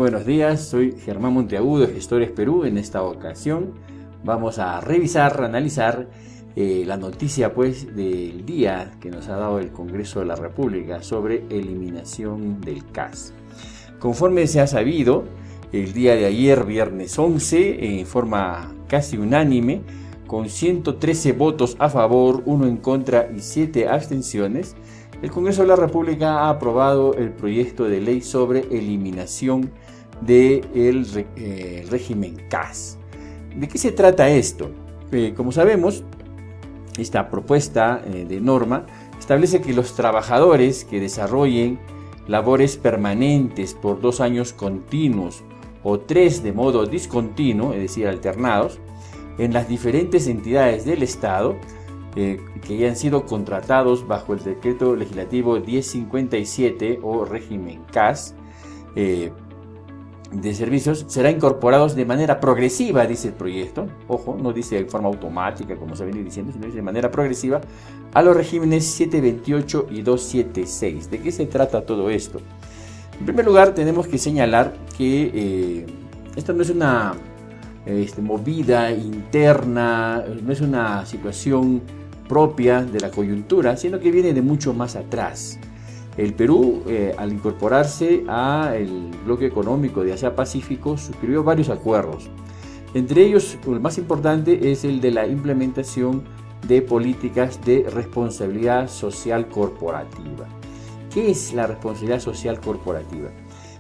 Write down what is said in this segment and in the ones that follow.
Buenos días, soy Germán Monteagudo de Gestores Perú. En esta ocasión vamos a revisar, analizar la noticia del día que nos ha dado el Congreso de la República sobre eliminación del CAS. Conforme se ha sabido, el día de ayer, viernes 11, en forma casi unánime, con 113 votos a favor, 1 en contra y 7 abstenciones, el Congreso de la República ha aprobado el proyecto de ley sobre eliminación del régimen CAS. ¿De qué se trata esto? Como sabemos, esta propuesta de norma establece que los trabajadores que desarrollen labores permanentes por 2 años continuos o 3 de modo discontinuo, es decir, alternados, en las diferentes entidades del Estado, que hayan sido contratados bajo el decreto legislativo 1057 o régimen CAS de servicios, serán incorporados de manera progresiva, dice el proyecto. Ojo, no dice de forma automática como se ha venido diciendo, sino dice de manera progresiva a los regímenes 728 y 276. ¿De qué se trata todo esto? En primer lugar, tenemos que señalar que esto no es una movida interna, no es una situación propia de la coyuntura, sino que viene de mucho más atrás. El Perú, al incorporarse al bloque económico de Asia-Pacífico, suscribió varios acuerdos. Entre ellos, el más importante es el de la implementación de políticas de responsabilidad social corporativa. ¿Qué es la responsabilidad social corporativa?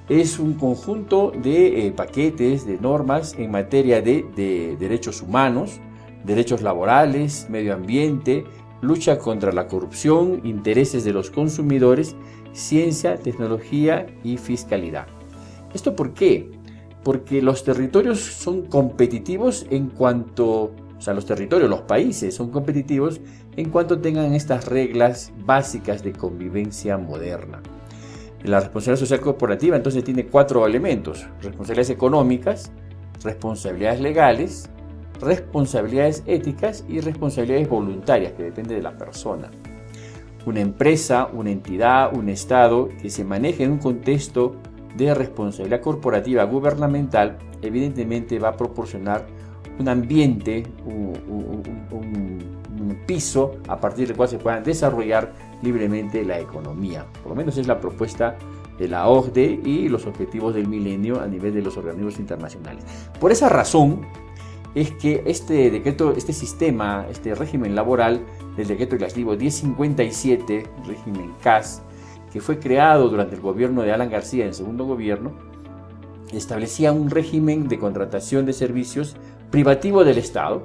Es un conjunto de paquetes, de normas en materia de derechos humanos, derechos laborales, medio ambiente, lucha contra la corrupción, intereses de los consumidores, ciencia, tecnología y fiscalidad. ¿Esto por qué? Porque los territorios son competitivos los países son competitivos en cuanto tengan estas reglas básicas de convivencia moderna. La responsabilidad social corporativa entonces tiene 4 elementos: responsabilidades económicas, responsabilidades legales, responsabilidades éticas y responsabilidades voluntarias, que depende de la persona. Una empresa, una entidad, un Estado que se maneje en un contexto de responsabilidad corporativa gubernamental, evidentemente va a proporcionar un ambiente, un piso a partir del cual se puedan desarrollar libremente la economía. Por lo menos es la propuesta de la OCDE y los objetivos del milenio a nivel de los organismos internacionales. Por esa razón es que este decreto, este sistema, este régimen laboral del decreto legislativo 1057, régimen CAS, que fue creado durante el gobierno de Alan García, en el segundo gobierno, establecía un régimen de contratación de servicios privativo del Estado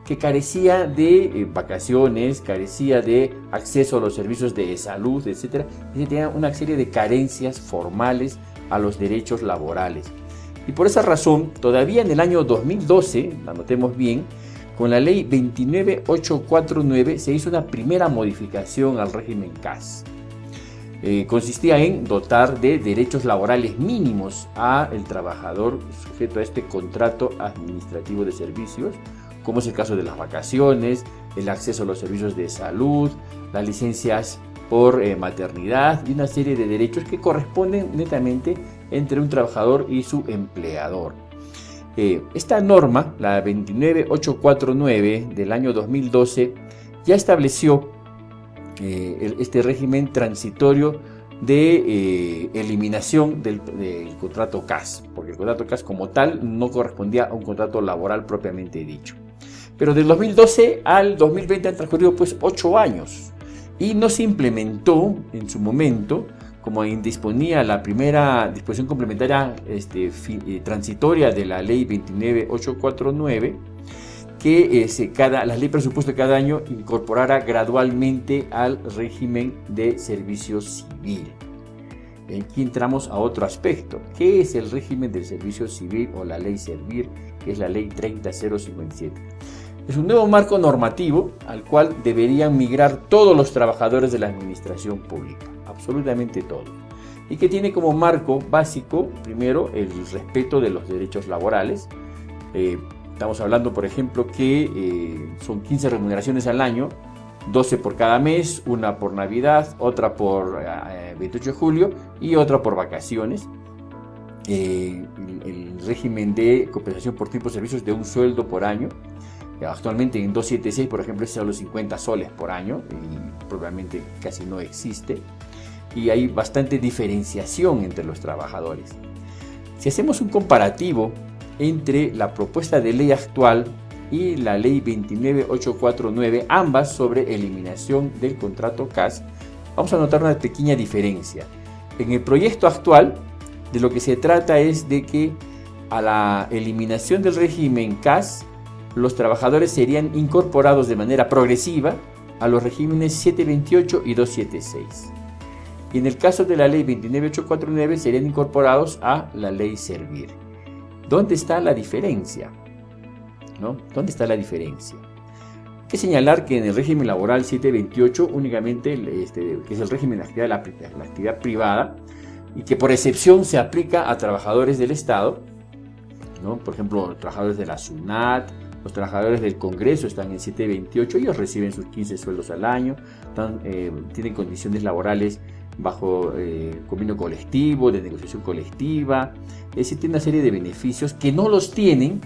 que carecía de vacaciones, carecía de acceso a los servicios de salud, etc. Y tenía una serie de carencias formales a los derechos laborales. Y por esa razón, todavía en el año 2012, anotemos bien, con la ley 29849 se hizo una primera modificación al régimen CAS. Consistía en dotar de derechos laborales mínimos al trabajador sujeto a este contrato administrativo de servicios, como es el caso de las vacaciones, el acceso a los servicios de salud, las licencias por maternidad y una serie de derechos que corresponden netamente entre un trabajador y su empleador. Esta norma, la 29849 del año 2012, ya estableció este régimen transitorio de eliminación del contrato CAS, porque el contrato CAS como tal no correspondía a un contrato laboral propiamente dicho. Pero del 2012 al 2020 han transcurrido 8 años y no se implementó en su momento, como disponía la primera disposición complementaria transitoria de la ley 29849, que la ley presupuesto de cada año incorporara gradualmente al régimen de servicio civil. Aquí entramos a otro aspecto. ¿Qué es el régimen del servicio civil o la ley Servir, que es la ley 30057? Es un nuevo marco normativo al cual deberían migrar todos los trabajadores de la administración pública, absolutamente todos, y que tiene como marco básico, primero, el respeto de los derechos laborales. Estamos hablando, por ejemplo, que son 15 remuneraciones al año, 12 por cada mes, una por Navidad, otra por 28 de julio y otra por vacaciones. el régimen de compensación por tiempo de servicios de un sueldo por año. Actualmente en 276, por ejemplo, es solo 50 soles por año y probablemente casi no existe. Y hay bastante diferenciación entre los trabajadores. Si hacemos un comparativo entre la propuesta de ley actual y la ley 29849, ambas sobre eliminación del contrato CAS, vamos a notar una pequeña diferencia. En el proyecto actual, de lo que se trata es de que a la eliminación del régimen CAS, los trabajadores serían incorporados de manera progresiva a los regímenes 728 y 276. Y en el caso de la ley 29849 serían incorporados a la ley Servir. ¿Dónde está la diferencia? ¿No? ¿Dónde está la diferencia? Hay que señalar que en el régimen laboral 728 únicamente, que es el régimen de la actividad privada, y que por excepción se aplica a trabajadores del Estado, ¿no? Por ejemplo, los trabajadores de la SUNAT, los trabajadores del Congreso están en 728, ellos reciben sus 15 sueldos al año, tienen condiciones laborales bajo convenio colectivo, de negociación colectiva, es decir, tiene una serie de beneficios que no los tienen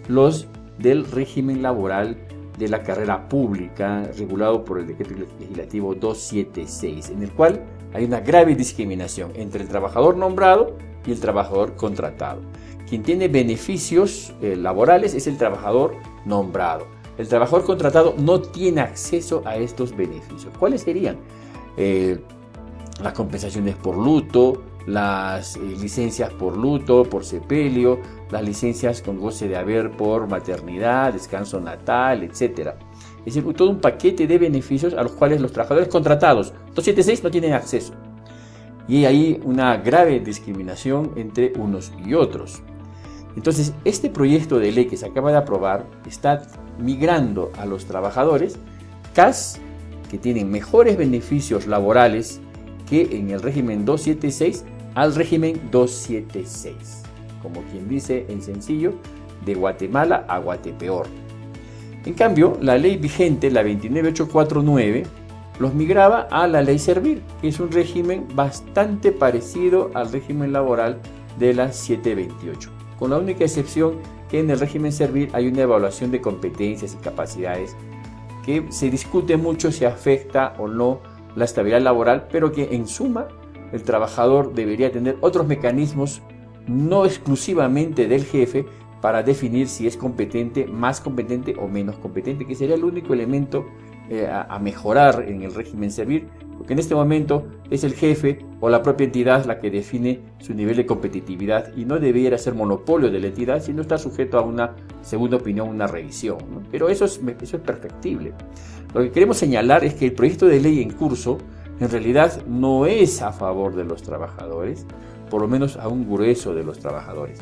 los del régimen laboral de la carrera pública regulado por el decreto legislativo 276, en el cual hay una grave discriminación entre el trabajador nombrado y el trabajador contratado. Quien tiene beneficios laborales es el trabajador nombrado. El trabajador contratado no tiene acceso a estos beneficios. ¿Cuáles serían? Las compensaciones por luto, las licencias por luto, por sepelio, las licencias con goce de haber por maternidad, descanso natal, etc. Es decir, todo un paquete de beneficios a los cuales los trabajadores contratados 276 no tienen acceso. Y hay una grave discriminación entre unos y otros. Entonces, este proyecto de ley que se acaba de aprobar está migrando a los trabajadores CAS, que tienen mejores beneficios laborales que en el régimen 276, al régimen 276. Como quien dice en sencillo, de Guatemala a Guatepeor. En cambio, la ley vigente, la 29849, los migraba a la ley Servir, que es un régimen bastante parecido al régimen laboral de la 728, con la única excepción que en el régimen Servir hay una evaluación de competencias y capacidades que se discute mucho si afecta o no la estabilidad laboral, pero que en suma el trabajador debería tener otros mecanismos, no exclusivamente del jefe, para definir si es competente, más competente o menos competente, que sería el único elemento a mejorar en el régimen Servir, porque en este momento es el jefe o la propia entidad la que define su nivel de competitividad y no debiera ser monopolio de la entidad, sino estar sujeto a una segunda opinión, una revisión, ¿no? Pero eso es perfectible. Lo que queremos señalar es que el proyecto de ley en curso en realidad no es a favor de los trabajadores, por lo menos a un grueso de los trabajadores,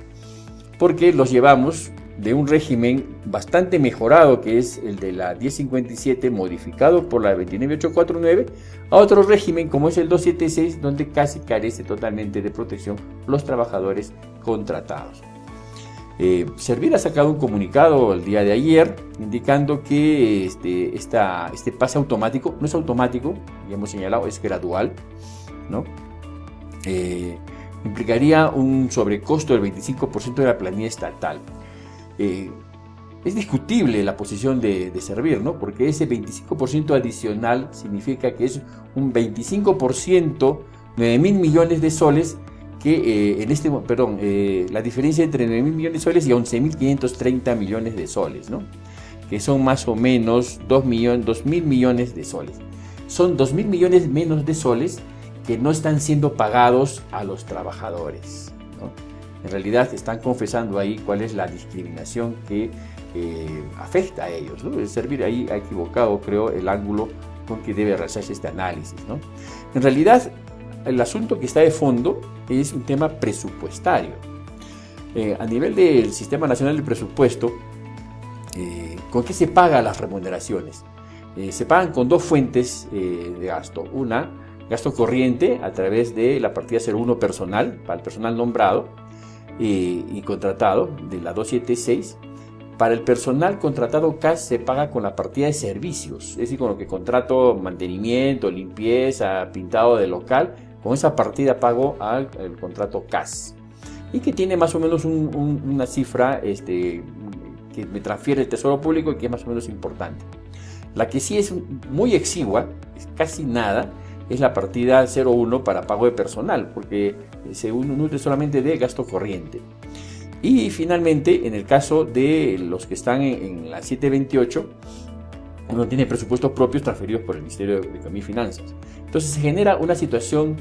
porque los llevamos de un régimen bastante mejorado, que es el de la 1057, modificado por la 29849, a otro régimen como es el 276, donde casi carece totalmente de protección los trabajadores contratados. Servir ha sacado un comunicado el día de ayer indicando que este pase automático no es automático, ya hemos señalado, es gradual, ¿no? Implicaría un sobrecosto del 25% de la planilla estatal. Es discutible la posición de Servir, ¿no? Porque ese 25% adicional significa que es un 25%, 9.000 millones de soles, que la diferencia entre 9.000 millones de soles y 11.530 millones de soles, ¿no? Que son más o menos 2.000 millones de soles. Son 2.000 millones menos de soles que no están siendo pagados a los trabajadores, ¿no? En realidad están confesando ahí cuál es la discriminación que afecta a ellos, ¿no? El Servir ahí ha equivocado, creo, el ángulo con que debe realizarse este análisis, ¿no? En realidad, el asunto que está de fondo es un tema presupuestario. A nivel del Sistema Nacional de Presupuesto, ¿con qué se pagan las remuneraciones? Se pagan con dos fuentes de gasto. Una, gasto corriente a través de la partida 01 personal, para el personal nombrado y contratado de la 276. Para el personal contratado CAS se paga con la partida de servicios, es decir, con lo que contrato mantenimiento, limpieza, pintado de local, con esa partida pago al contrato CAS. y que tiene más o menos una cifra que me transfiere el Tesoro Público y que es más o menos importante. La que sí es muy exigua, es casi nada, es la partida 01 para pago de personal, porque se nutre solamente de gasto corriente. Y finalmente, en el caso de los que están en la 728, uno tiene presupuestos propios transferidos por el Ministerio de Economía y Finanzas. Entonces se genera una situación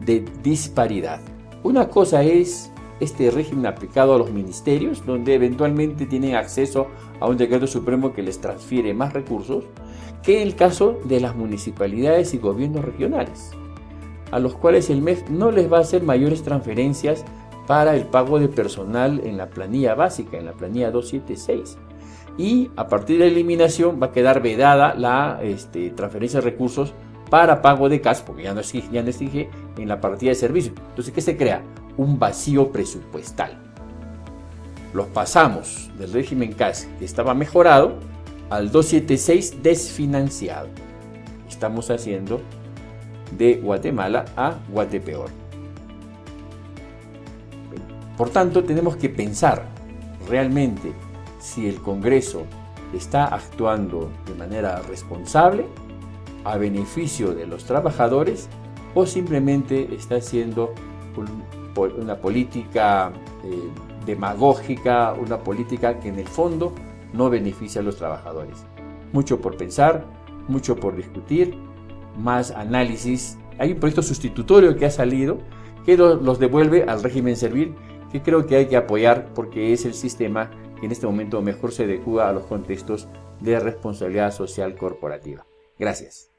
de disparidad. Una cosa es este régimen aplicado a los ministerios, donde eventualmente tienen acceso a un decreto supremo que les transfiere más recursos, que en el caso de las municipalidades y gobiernos regionales, a los cuales el MEF no les va a hacer mayores transferencias para el pago de personal en la planilla básica, en la planilla 276. Y a partir de la eliminación va a quedar vedada la transferencia de recursos para pago de CAS, porque ya no exige en la partida de servicio. Entonces, ¿qué se crea? Un vacío presupuestal. Los pasamos del régimen CAS, que estaba mejorado, al 276 desfinanciado. Estamos haciendo de Guatemala a Guatepeor. Por tanto, tenemos que pensar realmente si el Congreso está actuando de manera responsable, a beneficio de los trabajadores, o simplemente está haciendo una política demagógica, una política que en el fondo no beneficia a los trabajadores. Mucho por pensar, mucho por discutir, más análisis. Hay un proyecto sustitutorio que ha salido que los devuelve al régimen servil, que creo que hay que apoyar porque es el sistema que en este momento mejor se adecua a los contextos de responsabilidad social corporativa. Gracias.